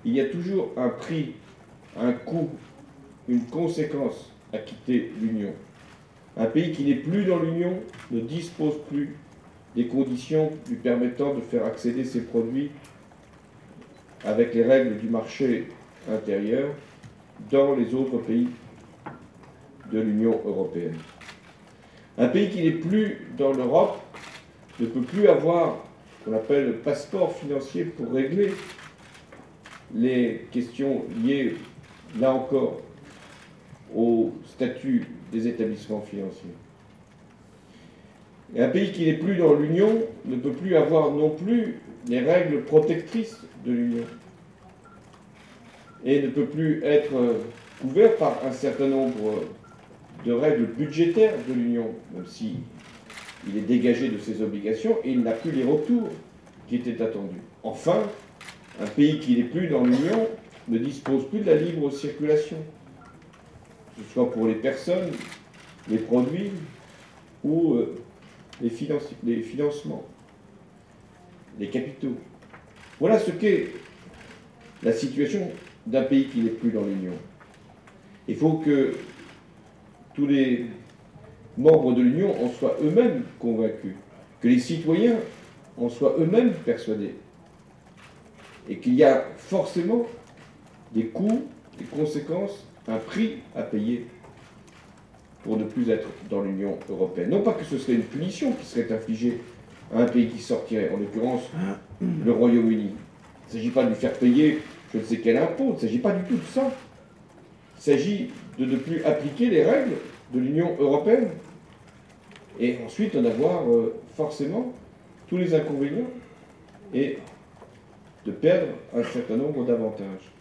il y a toujours un prix, un coût, une conséquence à quitter l'Union. Un pays qui n'est plus dans l'Union ne dispose plus des conditions lui permettant de faire accéder ses produits avec les règles du marché intérieur dans les autres pays de l'Union européenne. Un pays qui n'est plus dans l'Europe ne peut plus avoir ce qu'on appelle le passeport financier pour régler les questions liées, là encore, au statut des établissements financiers. Et un pays qui n'est plus dans l'Union ne peut plus avoir non plus les règles protectrices de l'Union et ne peut plus être couvert par un certain nombre de règles budgétaires de l'Union, même si il est dégagé de ses obligations et il n'a plus les retours qui étaient attendus. Enfin, un pays qui n'est plus dans l'Union ne dispose plus de la libre circulation, que ce soit pour les personnes, les produits ou les financements, les capitaux. Voilà ce qu'est la situation d'un pays qui n'est plus dans l'Union. Il faut que tous les membres de l'Union en soient eux-mêmes convaincus, que les citoyens en soient eux-mêmes persuadés, et qu'il y a forcément des coûts, des conséquences, un prix à payer pour ne plus être dans l'Union européenne. Non pas que ce serait une punition qui serait infligée à un pays qui sortirait, en l'occurrence le Royaume-Uni. Il ne s'agit pas de lui faire payer je ne sais quel impôt, il ne s'agit pas du tout de ça. Il s'agit de ne plus appliquer les règles de l'Union européenne et ensuite en avoir forcément tous les inconvénients et de perdre un certain nombre d'avantages.